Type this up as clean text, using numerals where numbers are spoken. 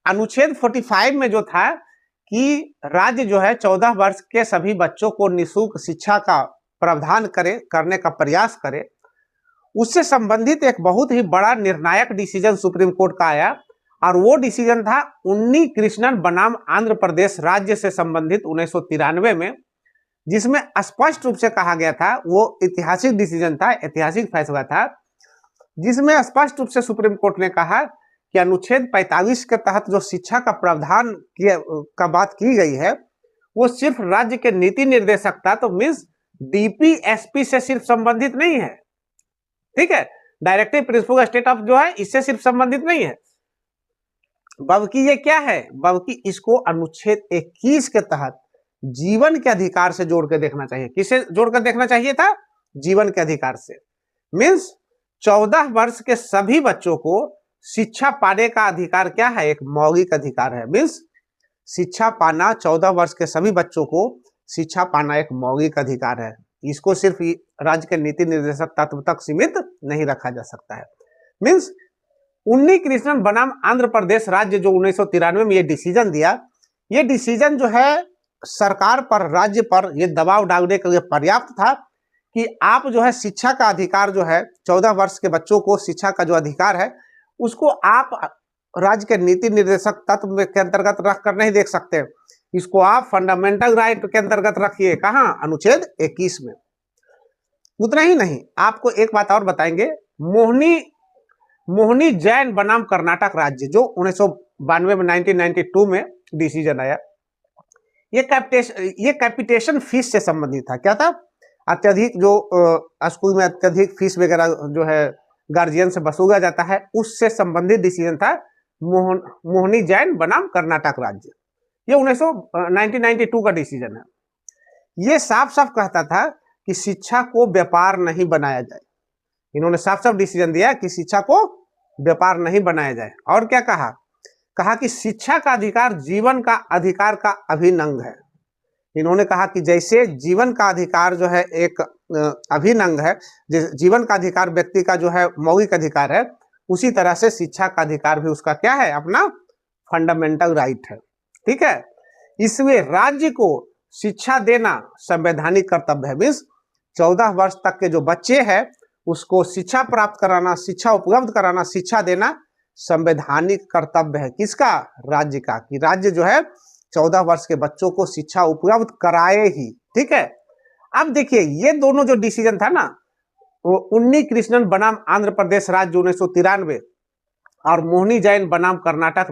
अनुच्छेद 45 में जो था कि राज्य जो है 14 वर्ष के सभी बच्चों को निःशुल्क शिक्षा का प्रावधान करने का प्रयास करे, उससे संबंधित एक बहुत ही बड़ा निर्णायक डिसीजन सुप्रीम कोर्ट का आया और वो डिसीजन था उन्नी कृष्णन बनाम आंध्र प्रदेश राज्य से संबंधित 1993 में, जिसमें स्पष्ट रूप से कहा गया था, वो ऐतिहासिक डिसीजन था, ऐतिहासिक फैसला था, जिसमें स्पष्ट रूप से सुप्रीम कोर्ट ने कहा कि अनुच्छेद 45 के तहत जो शिक्षा का प्रावधान का बात की गई है वो सिर्फ राज्य के नीति निर्देशक था, तो मीन्स डीपीएसपी से सिर्फ संबंधित नहीं है, ठीक है, डायरेक्टिव प्रिंसिपल स्टेट ऑफ जो है इससे सिर्फ संबंधित नहीं है, बल्कि ये क्या है, बल्कि इसको अनुच्छेद 21 के तहत जीवन के अधिकार से जोड़ के देखना चाहिए। किससे जोड़कर देखना चाहिए था? जीवन के अधिकार से। मीन्स 14 वर्ष के सभी बच्चों को शिक्षा पाने का अधिकार क्या है? एक मौलिक अधिकार है। मीन्स शिक्षा पाना 14 वर्ष के सभी बच्चों को शिक्षा पाना एक मौलिक अधिकार है। इसको सिर्फ राज्य के नीति निर्देशक तत्व तक सीमित नहीं रखा जा सकता है। मीन्स उन्नी कृष्णन बनाम आंध्र प्रदेश राज्य जो 1993 में ये डिसीजन दिया, ये डिसीजन जो है सरकार पर, राज्य पर ये दबाव डालने के लिए पर्याप्त था कि आप जो है शिक्षा का अधिकार जो है 14 वर्ष के बच्चों को शिक्षा का जो अधिकार है उसको आप राज्य के नीति निर्देशक तत्व के अंतर्गत रख कर नहीं देख सकते, इसको आप फंडामेंटल राइट के अंतर्गत रखिए। कहाँ? अनुच्छेद 21 में। उतना ही नहीं, आपको एक बात और बताएंगे, मोहनी जैन बनाम कर्नाटक राज्य जो 1992 में 1992 में डिसीजन आया, ये कैपिटेशन फीस से संबंधित था। क्या था? अत्यधिक जो स्कूल में अत्यधिक फीस वगैरह जो है गार्जियन से वसूला जाता है, उससे संबंधित डिसीजन था मोहनी जैन बनाम कर्नाटक राज्य। ये 1992 का डिसीजन है। ये साफ साफ कहता था कि शिक्षा को व्यापार नहीं बनाया जाए। इन्होंने साफ साफ डिसीजन दिया कि शिक्षा को व्यापार नहीं बनाया जाए। और क्या कहा? कहा कि शिक्षा का अधिकार जीवन का अधिकार का अभिन्न अंग है। इन्होंने कहा कि जैसे जीवन का अधिकार जो है एक अभिन्न अंग है, जीवन का अधिकार व्यक्ति का जो है मौलिक अधिकार है, उसी तरह से शिक्षा का अधिकार भी उसका क्या है? अपना फंडामेंटल राइट है। ठीक है, इसलिए राज्य को शिक्षा देना संवैधानिक कर्तव्य है। मीन्स 14 वर्ष तक के जो बच्चे हैं उसको शिक्षा प्राप्त कराना, शिक्षा उपलब्ध कराना, शिक्षा देना संवैधानिक कर्तव्य है। किसका? राज्य का, कि राज्य जो है 14 वर्ष के बच्चों को शिक्षा उपलब्ध कराए ही। ठीक है, अब देखिए ये दोनों जो डिसीजन था ना, वो उन्नी कृष्णन बनाम आंध्र प्रदेश राज्य 1993 और मोहनी जैन बनाम कर्नाटक